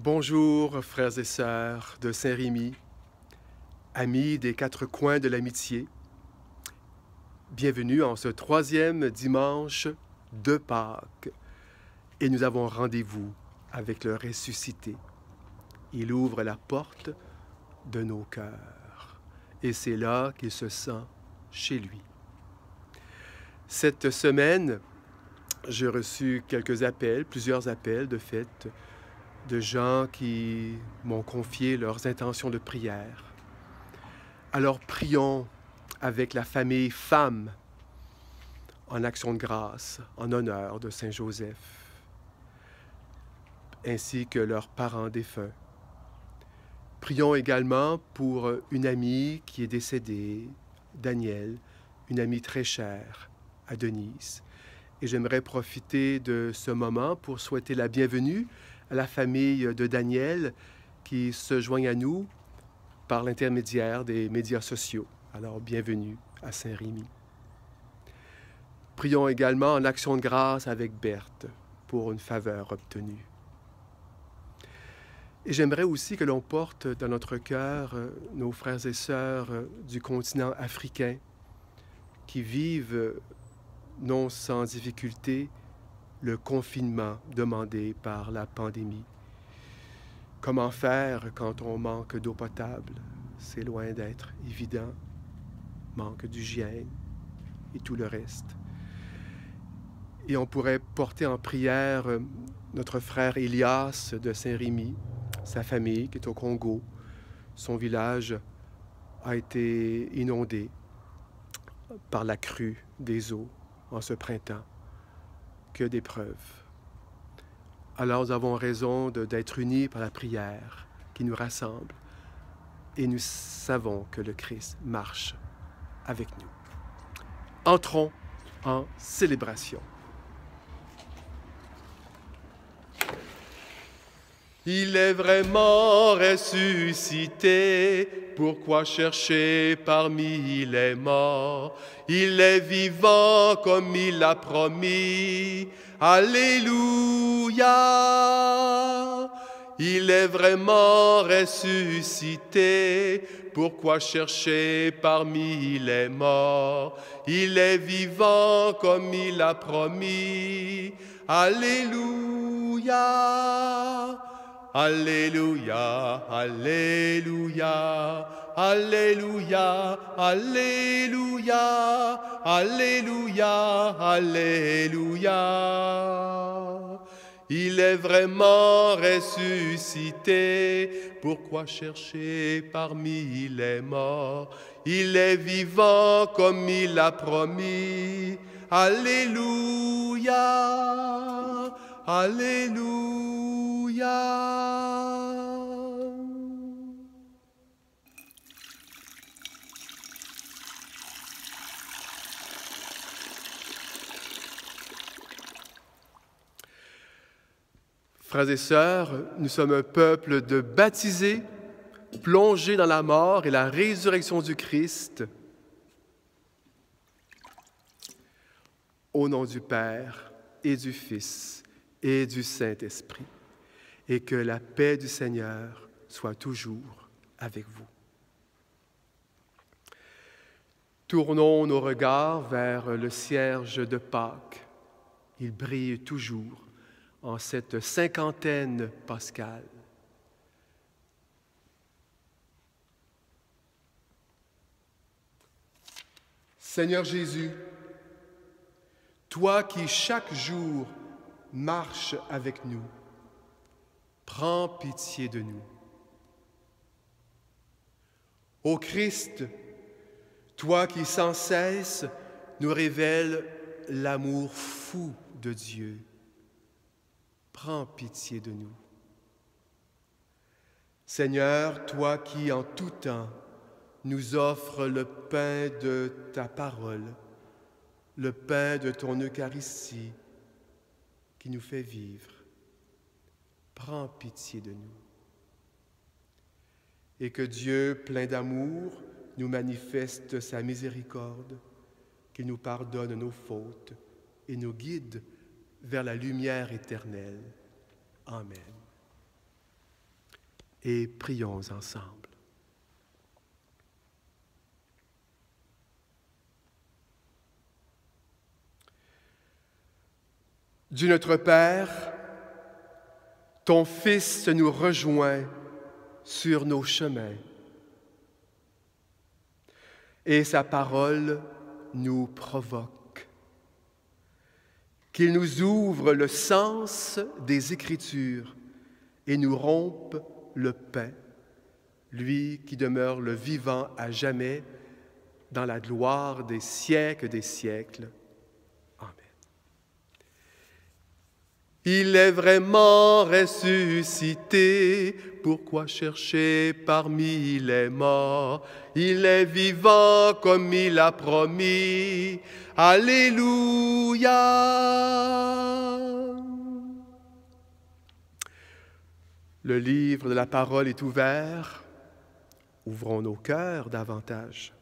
Bonjour, frères et sœurs de Saint-Rémy, amis des quatre coins de l'amitié. Bienvenue en ce troisième dimanche de Pâques. Et nous avons rendez-vous avec le ressuscité. Il ouvre la porte de nos cœurs. Et c'est là qu'il se sent chez lui. Cette semaine, j'ai reçu plusieurs appels de fait, de gens qui m'ont confié leurs intentions de prière. Alors prions avec la famille Femme en action de grâce, en honneur de Saint Joseph, ainsi que leurs parents défunts. Prions également pour une amie qui est décédée, Danielle, une amie très chère à Denise. Et j'aimerais profiter de ce moment pour souhaiter la bienvenue à la famille de Daniel qui se joignent à nous par l'intermédiaire des médias sociaux. Alors, bienvenue à Saint-Rémy. Prions également en action de grâce avec Berthe pour une faveur obtenue. Et j'aimerais aussi que l'on porte dans notre cœur nos frères et sœurs du continent africain qui vivent non sans difficulté le confinement demandé par la pandémie. Comment faire quand on manque d'eau potable? C'est loin d'être évident. Manque d'hygiène et tout le reste. Et on pourrait porter en prière notre frère Elias de Saint-Rémy, sa famille qui est au Congo. Son village a été inondé par la crue des eaux en ce printemps. Que d'épreuves. Alors nous avons raison d'être unis par la prière qui nous rassemble et nous savons que le Christ marche avec nous. Entrons en célébration. Il est vraiment ressuscité, pourquoi chercher parmi les morts? Il est vivant comme il l'a promis, Alléluia! Il est vraiment ressuscité, pourquoi chercher parmi les morts? Il est vivant comme il l'a promis, Alléluia! Alléluia, Alléluia, Alléluia, Alléluia, Alléluia, Alléluia. Il est vraiment ressuscité, pourquoi chercher parmi les morts? Il est vivant comme il l'a promis, Alléluia, Alléluia. Frères et sœurs, nous sommes un peuple de baptisés, plongés dans la mort et la résurrection du Christ. Au nom du Père et du Fils et du Saint-Esprit, et que la paix du Seigneur soit toujours avec vous. Tournons nos regards vers le cierge de Pâques. Il brille toujours en cette cinquantaine pascale. Seigneur Jésus, toi qui chaque jour marches avec nous, prends pitié de nous. Ô Christ, toi qui sans cesse nous révèles l'amour fou de Dieu, prends pitié de nous. Seigneur, toi qui en tout temps nous offres le pain de ta parole, le pain de ton Eucharistie qui nous fait vivre, prends pitié de nous. Et que Dieu, plein d'amour, nous manifeste sa miséricorde, qu'il nous pardonne nos fautes et nous guide vers la lumière éternelle. Amen. et prions ensemble. Dieu notre Père, ton Fils nous rejoint sur nos chemins et sa parole nous provoque. Qu'il nous ouvre le sens des Écritures et nous rompe le pain, lui qui demeure le vivant à jamais dans la gloire des siècles. Amen. Il est vraiment ressuscité, pourquoi chercher parmi les morts? Il est vivant comme il a promis. Alléluia! Le livre de la parole est ouvert. Ouvrons nos cœurs davantage.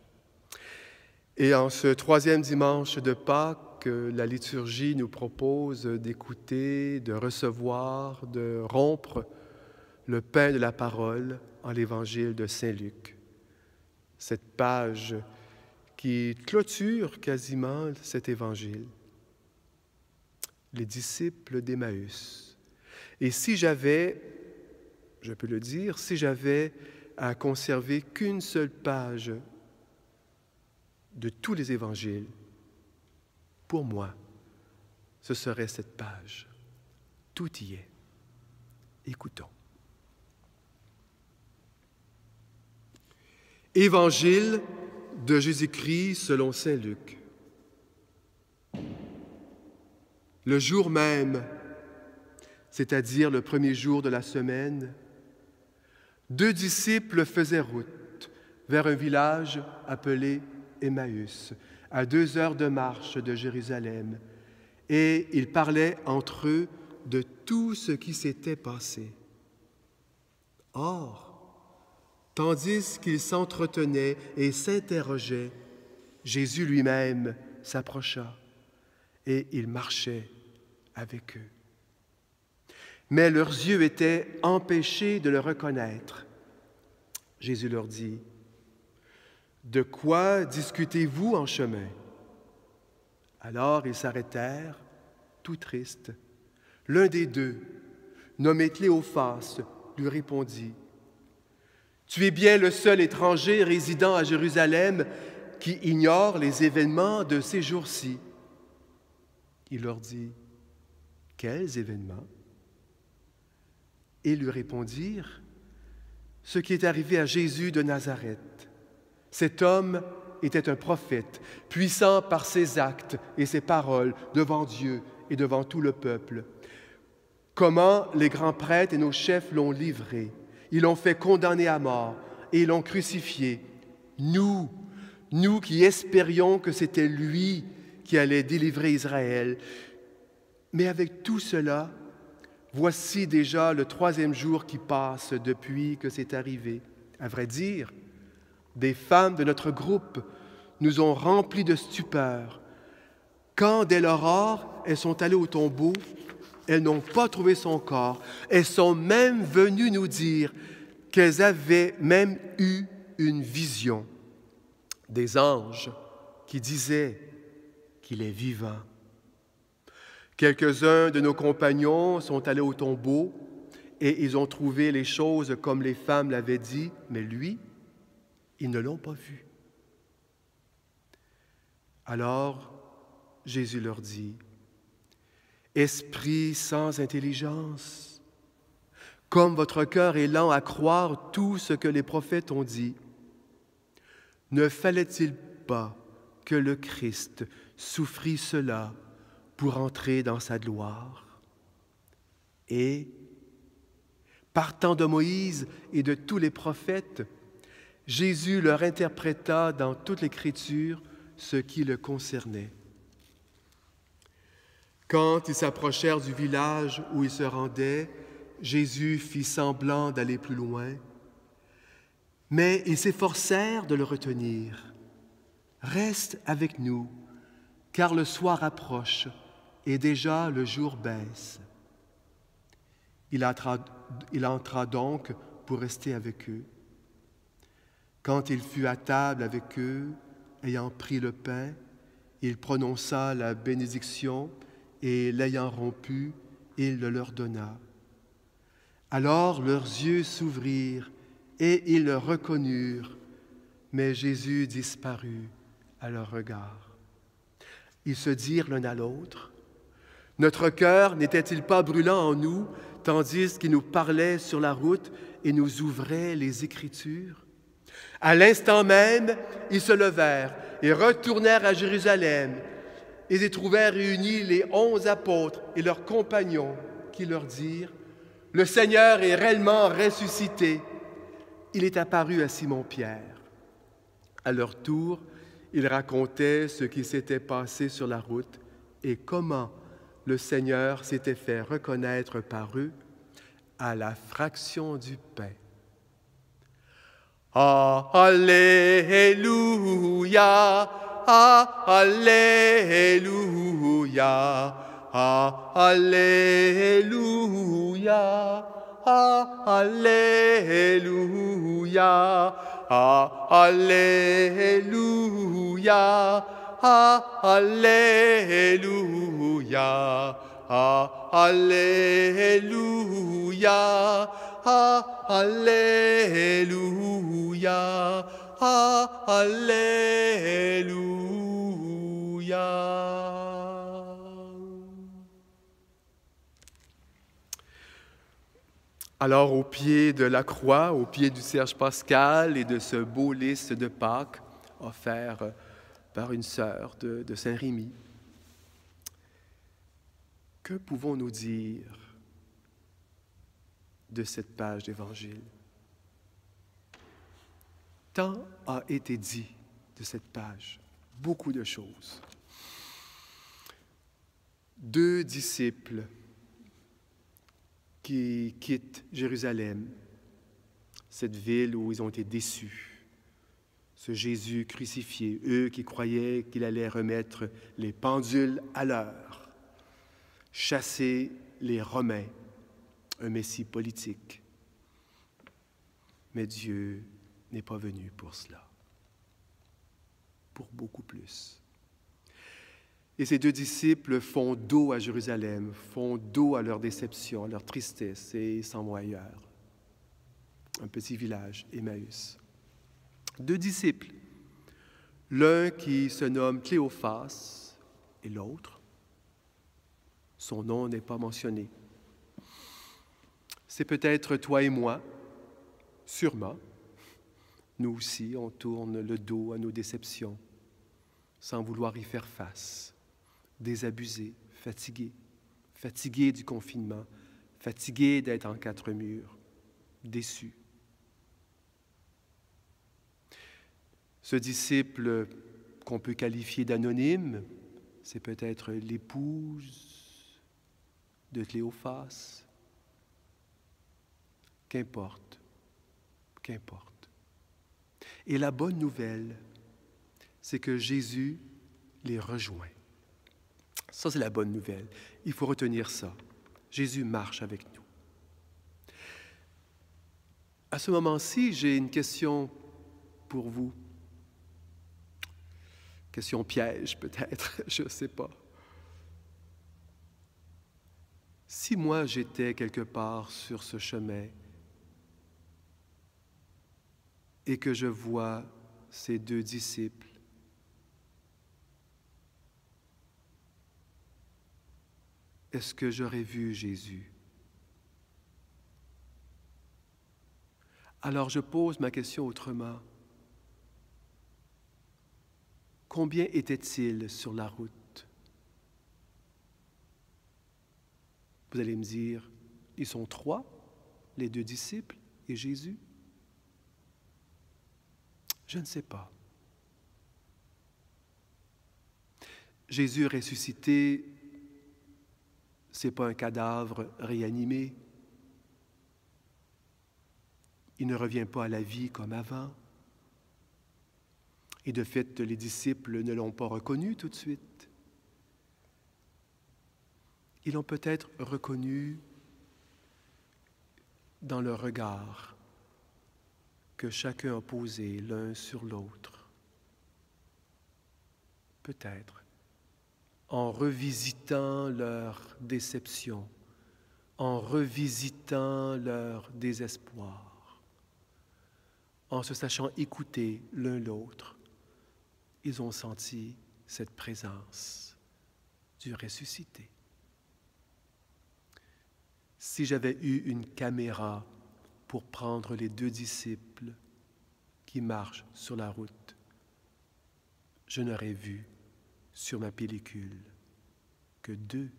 Et en ce troisième dimanche de Pâques, la liturgie nous propose d'écouter, de recevoir, de rompre le pain de la parole en l'évangile de Saint Luc. Cette page qui clôture quasiment cet évangile. Les disciples d'Emmaüs. Et si j'avais, je peux le dire, si j'avais à conserver qu'une seule page de tous les évangiles, pour moi, ce serait cette page. Tout y est. Écoutons. Évangile de Jésus-Christ selon saint Luc. Le jour même, c'est-à-dire le premier jour de la semaine, 2 disciples faisaient route vers un village appelé Emmaüs, à 2 heures de marche de Jérusalem, et ils parlaient entre eux de tout ce qui s'était passé. Or, tandis qu'ils s'entretenaient et s'interrogeaient, Jésus lui-même s'approcha et il marchait avec eux. Mais leurs yeux étaient empêchés de le reconnaître. Jésus leur dit, « De quoi discutez-vous en chemin? » Alors ils s'arrêtèrent, tout tristes. L'un des 2, nommé Cléophas, lui répondit, « Tu es bien le seul étranger résidant à Jérusalem qui ignore les événements de ces jours-ci. » Il leur dit, « Quels événements? » Et lui répondirent, « Ce qui est arrivé à Jésus de Nazareth. Cet homme était un prophète, puissant par ses actes et ses paroles devant Dieu et devant tout le peuple. Comment les grands prêtres et nos chefs l'ont livré. Ils l'ont fait condamner à mort et l'ont crucifié. Nous qui espérions que c'était lui qui allait délivrer Israël. Mais avec tout cela, voici déjà le 3e jour qui passe depuis que c'est arrivé. À vrai dire, des femmes de notre groupe nous ont remplis de stupeur. Quand, dès l'aurore, elles sont allées au tombeau, elles n'ont pas trouvé son corps. Elles sont même venues nous dire qu'elles avaient même eu une vision des anges qui disaient qu'il est vivant. Quelques-uns de nos compagnons sont allés au tombeau et ils ont trouvé les choses comme les femmes l'avaient dit, mais lui, ils ne l'ont pas vu. Alors, Jésus leur dit, « Esprit sans intelligence, comme votre cœur est lent à croire tout ce que les prophètes ont dit, ne fallait-il pas que le Christ souffrit cela pour entrer dans sa gloire? Et, partant de Moïse et de tous les prophètes, Jésus leur interpréta dans toute l'Écriture ce qui le concernait. Quand ils s'approchèrent du village où ils se rendaient, Jésus fit semblant d'aller plus loin, mais ils s'efforcèrent de le retenir. « Reste avec nous, car le soir approche et déjà le jour baisse. » Il entra donc pour rester avec eux. Quand il fut à table avec eux, ayant pris le pain, il prononça la bénédiction et, l'ayant rompu, il le leur donna. Alors leurs yeux s'ouvrirent et ils le reconnurent, mais Jésus disparut à leur regard. Ils se dirent l'un à l'autre, « Notre cœur n'était-il pas brûlant en nous, tandis qu'il nous parlait sur la route et nous ouvrait les Écritures? » À l'instant même, ils se levèrent et retournèrent à Jérusalem. Ils y trouvèrent réunis les 11 apôtres et leurs compagnons qui leur dirent, « Le Seigneur est réellement ressuscité. Il est apparu à Simon-Pierre. » À leur tour, ils racontaient ce qui s'était passé sur la route et comment le Seigneur s'était fait reconnaître par eux à la fraction du pain. Alléluia, Alléluia, Alléluia, Alléluia, Alléluia, Alléluia, Alléluia, Alléluia, Alléluia. Alors, au pied de la croix, au pied du cierge pascal et de ce beau lys de Pâques offert par une sœur de Saint-Rémy, que pouvons-nous dire de cette page d'Évangile? Tant a été dit de cette page, beaucoup de choses. 2 disciples qui quittent Jérusalem, cette ville où ils ont été déçus. Ce Jésus crucifié, eux qui croyaient qu'il allait remettre les pendules à l'heure, chasser les Romains, un Messie politique. Mais Dieu n'est pas venu pour cela, pour beaucoup plus. Et ces 2 disciples font dos à Jérusalem, font dos à leur déception, à leur tristesse et s'en vont ailleurs. Un petit village, Emmaüs. 2 disciples, l'un qui se nomme Cléophas et l'autre, son nom n'est pas mentionné. C'est peut-être toi et moi, sûrement. Nous aussi, on tourne le dos à nos déceptions, sans vouloir y faire face. Désabusés, fatigués du confinement, fatigués d'être en 4 murs, déçus. Ce disciple qu'on peut qualifier d'anonyme, c'est peut-être l'épouse de Cléophas. Qu'importe, qu'importe. Et la bonne nouvelle, c'est que Jésus les rejoint. Ça, c'est la bonne nouvelle. Il faut retenir ça. Jésus marche avec nous. À ce moment-ci, j'ai une question pour vous. Question piège, peut-être, je ne sais pas. Si moi, j'étais quelque part sur ce chemin et que je vois ces 2 disciples, est-ce que j'aurais vu Jésus? Alors je pose ma question autrement. Combien étaient-ils sur la route? Vous allez me dire, ils sont 3, les 2 disciples et Jésus? Je ne sais pas. Jésus ressuscité, ce n'est pas un cadavre réanimé. Il ne revient pas à la vie comme avant. Et de fait, les disciples ne l'ont pas reconnu tout de suite. Ils l'ont peut-être reconnu dans leur regard, que chacun a posées l'un sur l'autre. Peut-être en revisitant leur déception, en revisitant leur désespoir, en se sachant écouter l'un l'autre, ils ont senti cette présence du ressuscité. Si j'avais eu une caméra pour prendre les deux disciples qui marchent sur la route, je n'aurais vu sur ma pellicule que deux.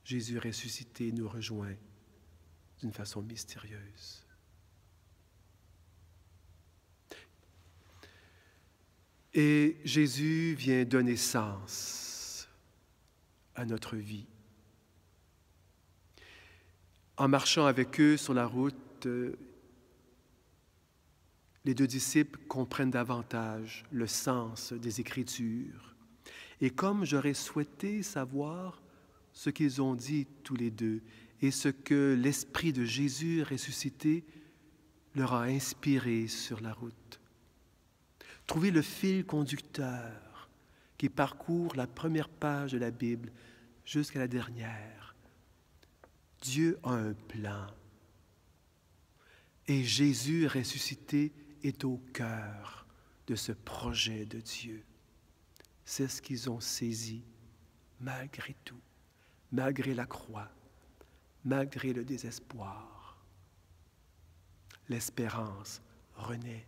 Jésus ressuscité nous rejoint d'une façon mystérieuse. Et Jésus vient donner sens à notre vie. En marchant avec eux sur la route, les deux disciples comprennent davantage le sens des Écritures. Et comme j'aurais souhaité savoir ce qu'ils ont dit tous les deux et ce que l'Esprit de Jésus ressuscité leur a inspiré sur la route. Trouver le fil conducteur qui parcourt la première page de la Bible jusqu'à la dernière. Dieu a un plan. Et Jésus ressuscité est au cœur de ce projet de Dieu. C'est ce qu'ils ont saisi malgré tout, malgré la croix, malgré le désespoir. L'espérance renaît.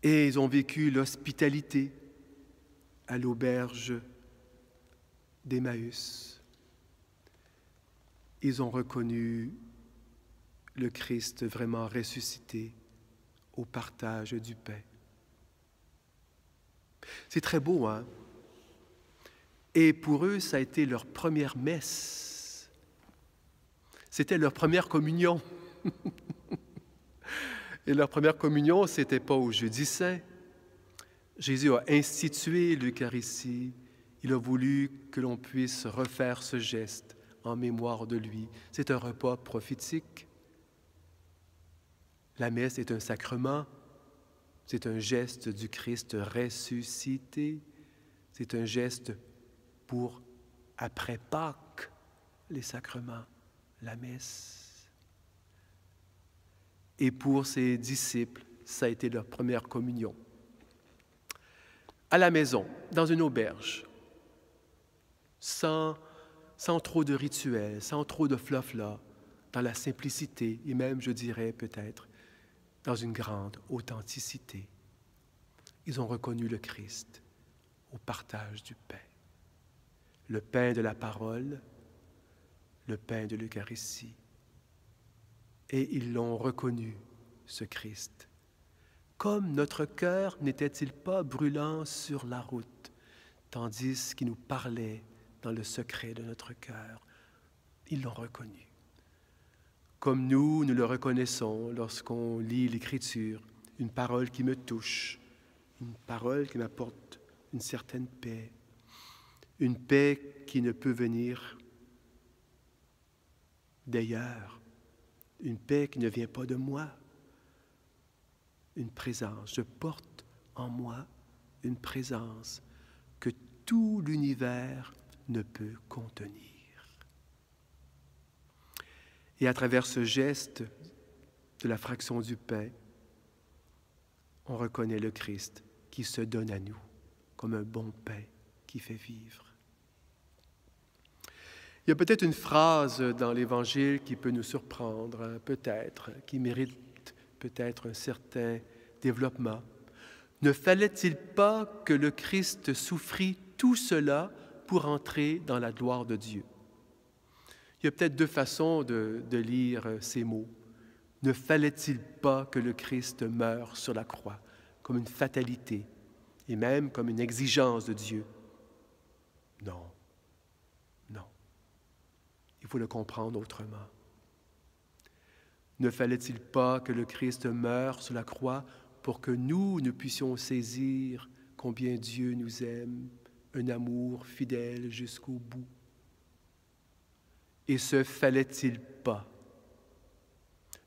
Et ils ont vécu l'hospitalité à l'auberge d'Emmaüs. Ils ont reconnu le Christ vraiment ressuscité au partage du pain. C'est très beau, hein? Et pour eux, ça a été leur première messe. C'était leur première communion. Et leur première communion, ce n'était pas au Jeudi Saint. Jésus a institué l'Eucharistie. Il a voulu que l'on puisse refaire ce geste en mémoire de lui. C'est un repas prophétique. La messe est un sacrement. C'est un geste du Christ ressuscité. C'est un geste pour, après Pâques, les sacrements, la messe. Et pour ses disciples, ça a été leur première communion. À la maison, dans une auberge, sans trop de rituels, sans trop de flafla, dans la simplicité et même, je dirais peut-être, dans une grande authenticité. Ils ont reconnu le Christ au partage du pain. Le pain de la parole, le pain de l'Eucharistie. Et ils l'ont reconnu, ce Christ. Comme notre cœur n'était-il pas brûlant sur la route, tandis qu'il nous parlait dans le secret de notre cœur. Ils l'ont reconnu. Comme nous le reconnaissons lorsqu'on lit l'Écriture, une parole qui me touche, une parole qui m'apporte une certaine paix, une paix qui ne peut venir d'ailleurs, une paix qui ne vient pas de moi, une présence. Je porte en moi une présence que tout l'univers ne peut contenir. Et à travers ce geste de la fraction du pain, on reconnaît le Christ qui se donne à nous comme un bon pain qui fait vivre. Il y a peut-être une phrase dans l'Évangile qui peut nous surprendre, peut-être, qui mérite peut-être un certain développement. Ne fallait-il pas que le Christ souffrit tout cela pour entrer dans la gloire de Dieu? Il y a peut-être deux façons de lire ces mots. Ne fallait-il pas que le Christ meure sur la croix, comme une fatalité et même comme une exigence de Dieu? Non, non. Il faut le comprendre autrement. Ne fallait-il pas que le Christ meure sur la croix pour que nous puissions saisir combien Dieu nous aime, un amour fidèle jusqu'au bout? Et ce fallait-il pas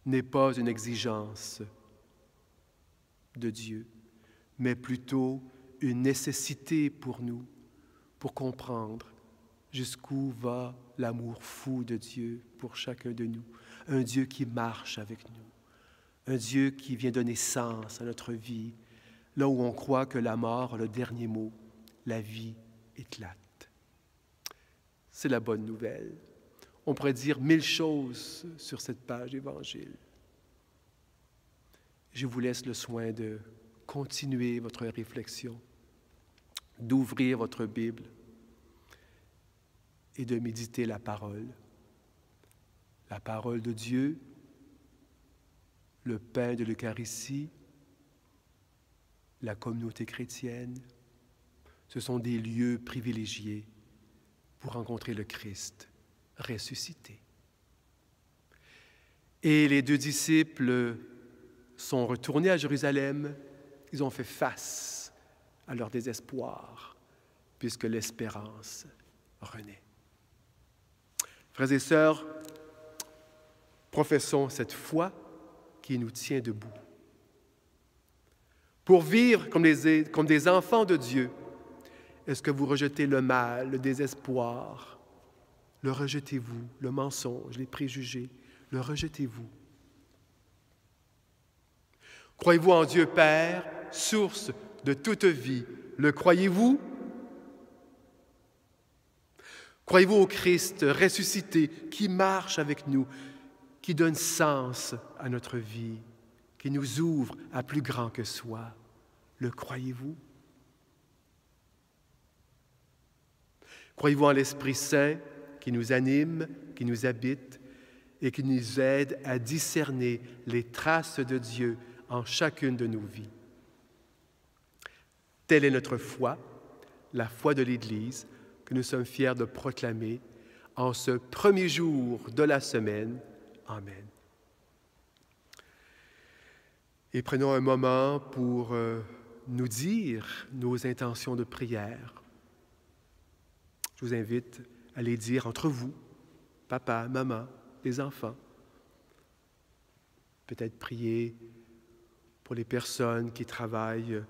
n'est pas une exigence de Dieu, mais plutôt une nécessité pour nous, pour comprendre jusqu'où va l'amour fou de Dieu pour chacun de nous. Un Dieu qui marche avec nous, un Dieu qui vient donner sens à notre vie, là où on croit que la mort a le dernier mot, la vie éclate. C'est la bonne nouvelle. On pourrait dire 1000 choses sur cette page d'Évangile. Je vous laisse le soin de continuer votre réflexion, d'ouvrir votre Bible et de méditer la parole de Dieu, le pain de l'Eucharistie, la communauté chrétienne. Ce sont des lieux privilégiés pour rencontrer le Christ ressuscité. Et les 2 disciples sont retournés à Jérusalem. Ils ont fait face à leur désespoir, puisque l'espérance renaît. Frères et sœurs, professons cette foi qui nous tient debout. Pour vivre comme des enfants de Dieu, est-ce que vous rejetez le mal, le désespoir? Le rejetez-vous, le mensonge, les préjugés, le rejetez-vous? Croyez-vous en Dieu Père, source de toute vie? Le croyez-vous? Croyez-vous au Christ ressuscité qui marche avec nous, qui donne sens à notre vie, qui nous ouvre à plus grand que soi? Le croyez-vous? Croyez-vous en l'Esprit Saint qui nous anime, qui nous habite et qui nous aide à discerner les traces de Dieu en chacune de nos vies? Telle est notre foi, la foi de l'Église, que nous sommes fiers de proclamer en ce premier jour de la semaine. Amen. Et prenons un moment pour nous dire nos intentions de prière. Je vous invite à les dire entre vous, papa, maman, les enfants. Peut-être prier pour les personnes qui travaillent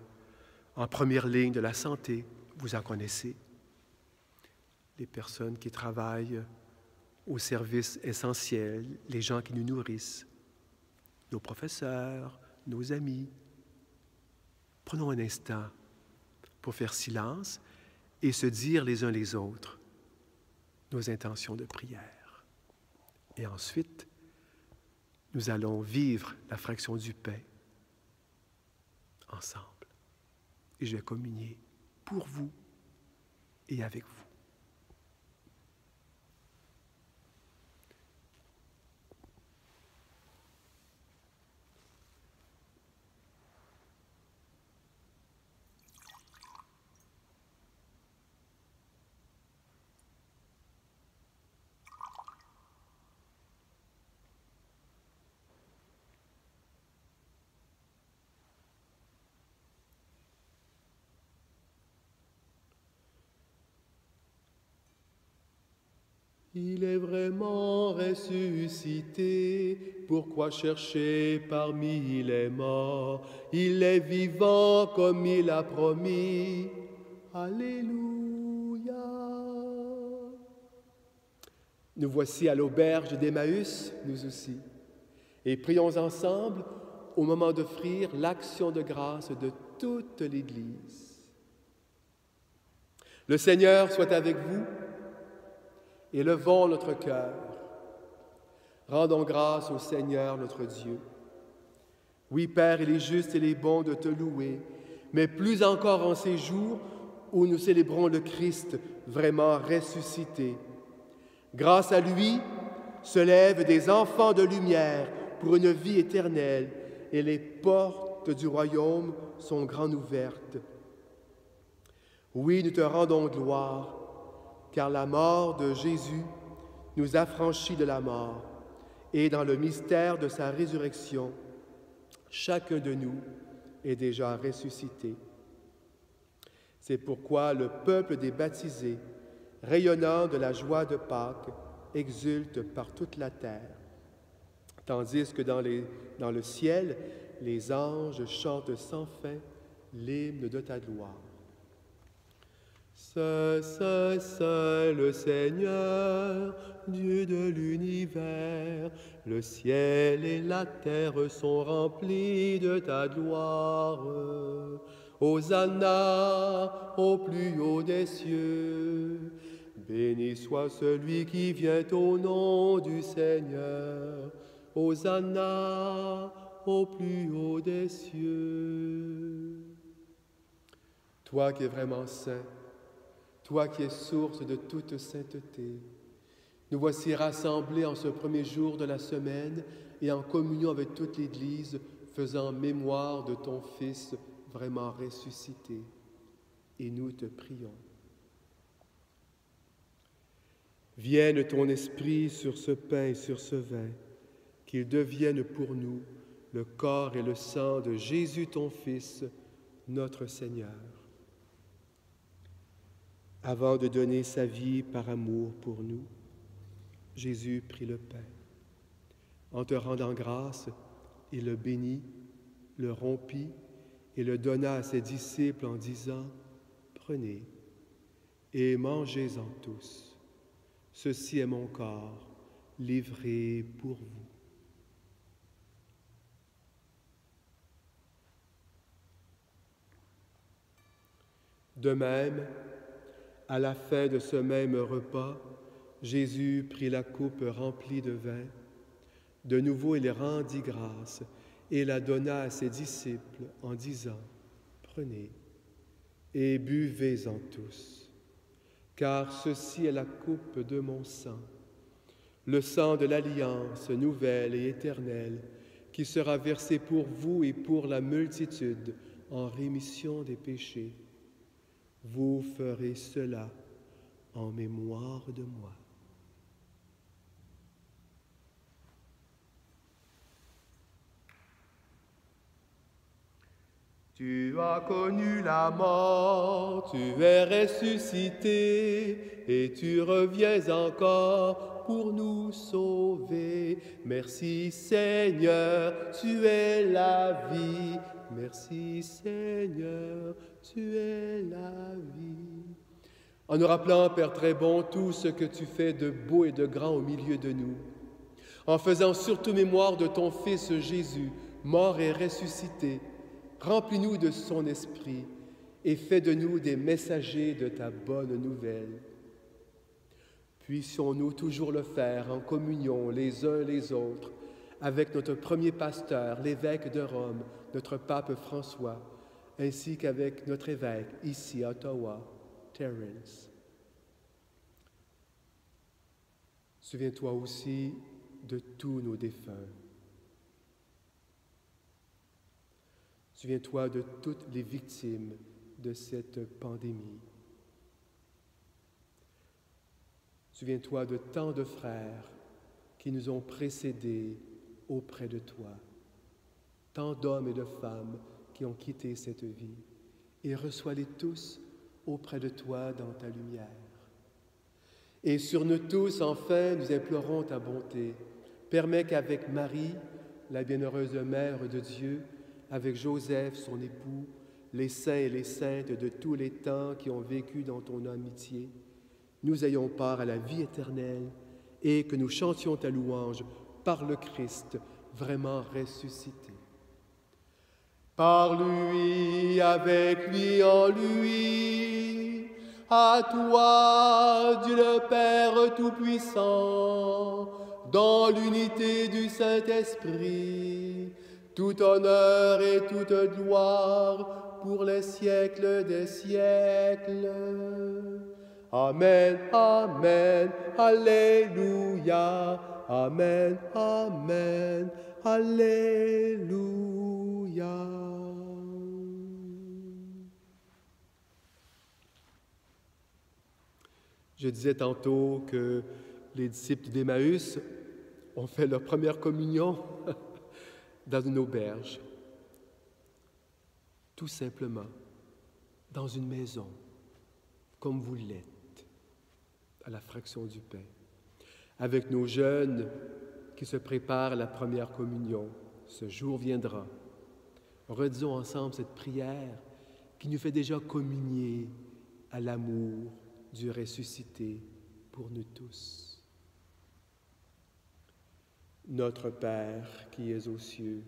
en première ligne de la santé, vous en connaissez. Les personnes qui travaillent aux services essentiels, les gens qui nous nourrissent, nos professeurs, nos amis. Prenons un instant pour faire silence et se dire les uns les autres nos intentions de prière. Et ensuite, nous allons vivre la fraction du pain ensemble. Et je vais communier pour vous et avec vous. Il est vraiment ressuscité, pourquoi chercher parmi les morts? Il est vivant comme il a promis. Alléluia. Nous voici à l'auberge d'Emmaüs, nous aussi, et prions ensemble au moment d'offrir l'action de grâce de toute l'Église. Le Seigneur soit avec vous. Élevons notre cœur. Rendons grâce au Seigneur notre Dieu. Oui, Père, il est juste et il est bon de te louer, mais plus encore en ces jours où nous célébrons le Christ vraiment ressuscité. Grâce à lui, se lèvent des enfants de lumière pour une vie éternelle, et les portes du royaume sont grandes ouvertes. Oui, nous te rendons gloire, car la mort de Jésus nous affranchit de la mort, et dans le mystère de sa résurrection, chacun de nous est déjà ressuscité. C'est pourquoi le peuple des baptisés, rayonnant de la joie de Pâques, exulte par toute la terre, tandis que dans le ciel, les anges chantent sans fin l'hymne de ta gloire. C'est le Seigneur, Dieu de l'univers. Le ciel et la terre sont remplis de ta gloire. Hosanna au plus haut des cieux. Béni soit celui qui vient au nom du Seigneur. Hosanna au plus haut des cieux. Toi qui es vraiment saint, toi qui es source de toute sainteté, nous voici rassemblés en ce premier jour de la semaine et en communion avec toute l'Église, faisant mémoire de ton Fils vraiment ressuscité. Et nous te prions. Vienne ton esprit sur ce pain et sur ce vin, qu'ils deviennent pour nous le corps et le sang de Jésus ton Fils, notre Seigneur. Avant de donner sa vie par amour pour nous, Jésus prit le pain. En te rendant grâce, il le bénit, le rompit et le donna à ses disciples en disant, « Prenez et mangez-en tous. Ceci est mon corps, livré pour vous. » De même, à la fin de ce même repas, Jésus prit la coupe remplie de vin. De nouveau, il rendit grâce et la donna à ses disciples en disant, « Prenez et buvez-en tous, car ceci est la coupe de mon sang, le sang de l'alliance nouvelle et éternelle, qui sera versé pour vous et pour la multitude en rémission des péchés. Vous ferez cela en mémoire de moi. » Tu as connu la mort, tu es ressuscité, et tu reviens encore pour nous sauver. Merci Seigneur, tu es la vie. Merci Seigneur, tu es la vie. En nous rappelant, Père très bon, tout ce que tu fais de beau et de grand au milieu de nous, en faisant surtout mémoire de ton Fils Jésus, mort et ressuscité, remplis-nous de son esprit et fais de nous des messagers de ta bonne nouvelle. Puissions-nous toujours le faire en communion les uns les autres avec notre premier pasteur, l'évêque de Rome, notre pape François, ainsi qu'avec notre évêque ici à Ottawa, Terence. Souviens-toi aussi de tous nos défunts. Souviens-toi de toutes les victimes de cette pandémie. Souviens-toi de tant de frères qui nous ont précédés auprès de toi, tant d'hommes et de femmes qui ont quitté cette vie, et reçois-les tous auprès de toi dans ta lumière. Et sur nous tous, enfin, nous implorons ta bonté. Permets qu'avec Marie, la bienheureuse Mère de Dieu, avec Joseph, son époux, les saints et les saintes de tous les temps qui ont vécu dans ton amitié, nous ayons part à la vie éternelle et que nous chantions ta louange par le Christ vraiment ressuscité. Par lui, avec lui, en lui, à toi, Dieu le Père Tout-Puissant, dans l'unité du Saint-Esprit, tout honneur et toute gloire pour les siècles des siècles. Amen, amen, alléluia, amen, amen, alléluia. Je disais tantôt que les disciples d'Emmaüs ont fait leur première communion dans une auberge, tout simplement, dans une maison, comme vous l'êtes, à la fraction du pain. avec nos jeunes qui se préparent à la première communion. Ce jour viendra. Redisons ensemble cette prière qui nous fait déjà communier à l'amour du ressuscité pour nous tous. Notre Père qui es aux cieux,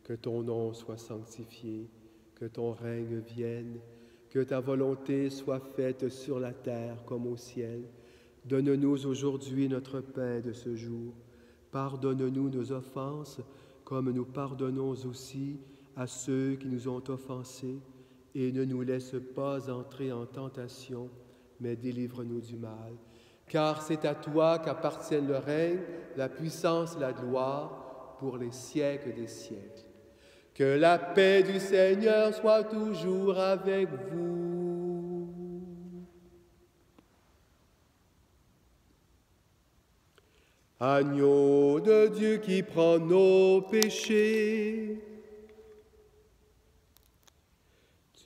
que ton nom soit sanctifié, que ton règne vienne, que ta volonté soit faite sur la terre comme au ciel. Donne-nous aujourd'hui notre pain de ce jour. Pardonne-nous nos offenses, comme nous pardonnons aussi à ceux qui nous ont offensés. Et ne nous laisse pas entrer en tentation, mais délivre-nous du mal. Car c'est à toi qu'appartiennent le règne, la puissance et la gloire pour les siècles des siècles. Que la paix du Seigneur soit toujours avec vous. Agneau de Dieu qui prend nos péchés,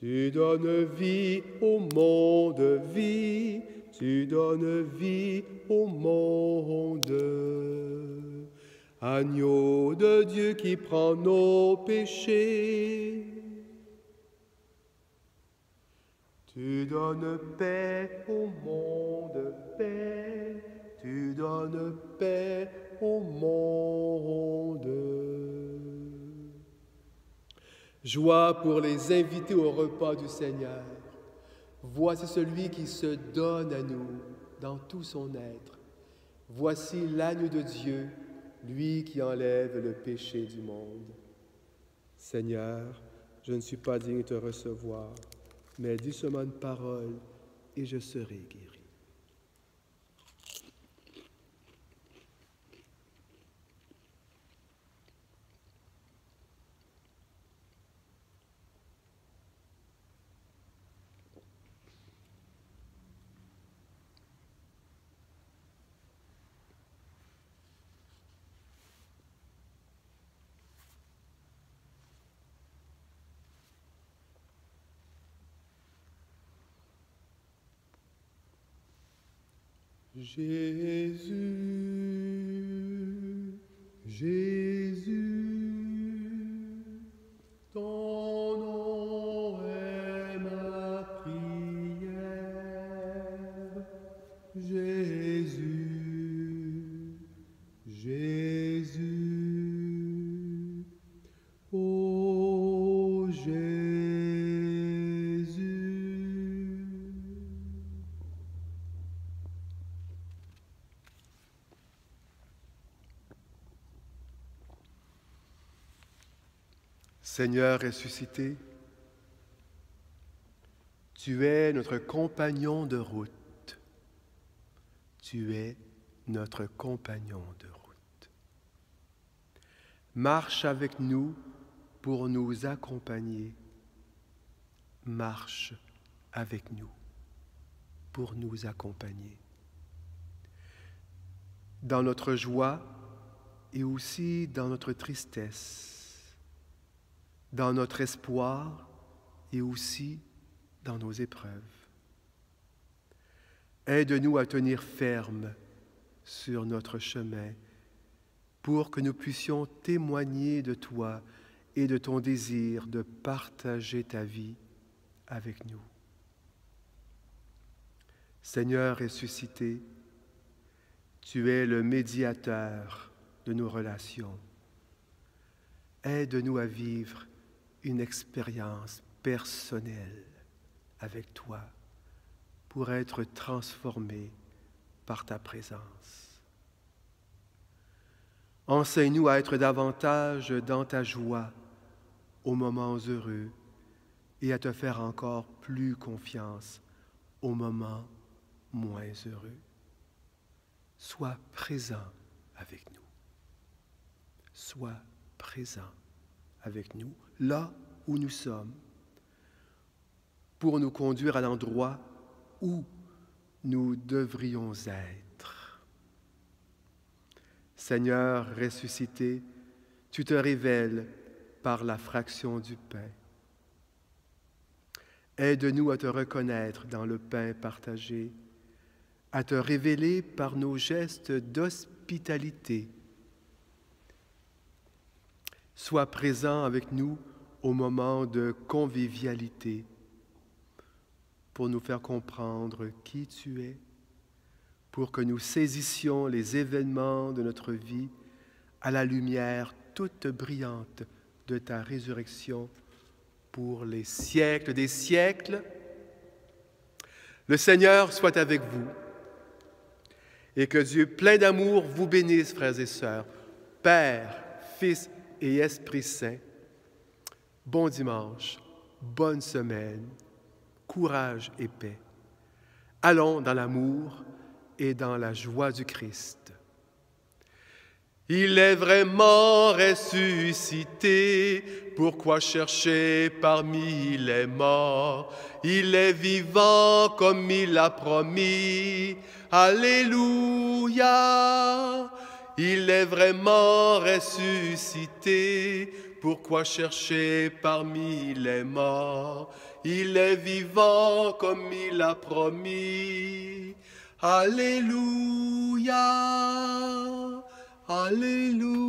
tu donnes vie au monde, vie, tu donnes vie au monde. Agneau de Dieu qui prend nos péchés, tu donnes paix au monde, paix, tu donnes paix au monde. Joie pour les invités au repas du Seigneur. Voici celui qui se donne à nous dans tout son être. Voici l'agneau de Dieu, lui qui enlève le péché du monde. Seigneur, je ne suis pas digne de te recevoir, mais dis seulement une parole et je serai guéri. Jésus, Jésus, ton nom est ma prière. Jésus, Jésus, ô Jésus. Seigneur ressuscité, tu es notre compagnon de route. Tu es notre compagnon de route. Marche avec nous pour nous accompagner. Marche avec nous pour nous accompagner. Dans notre joie et aussi dans notre tristesse, dans notre espoir et aussi dans nos épreuves. Aide-nous à tenir ferme sur notre chemin pour que nous puissions témoigner de toi et de ton désir de partager ta vie avec nous. Seigneur ressuscité, tu es le médiateur de nos relations. Aide-nous à vivre une expérience personnelle avec toi pour être transformés par ta présence. Enseigne-nous à être davantage dans ta joie aux moments heureux et à te faire encore plus confiance aux moments moins heureux. Sois présent avec nous. Sois présent avec nous, là où nous sommes, pour nous conduire à l'endroit où nous devrions être. Seigneur ressuscité, tu te révèles par la fraction du pain. Aide-nous à te reconnaître dans le pain partagé, à te révéler par nos gestes d'hospitalité. Sois présent avec nous au moment de convivialité pour nous faire comprendre qui tu es, pour que nous saisissions les événements de notre vie à la lumière toute brillante de ta résurrection pour les siècles des siècles. Le Seigneur soit avec vous et que Dieu plein d'amour vous bénisse, frères et sœurs, Père, Fils et Esprit Saint. Bon dimanche, bonne semaine, courage et paix. Allons dans l'amour et dans la joie du Christ. Il est vraiment ressuscité, pourquoi chercher parmi les morts? Il est vivant comme il l'a promis, Alléluia! Il est vraiment ressuscité, pourquoi chercher parmi les morts? Il est vivant comme il l'a promis, Alléluia! Alléluia.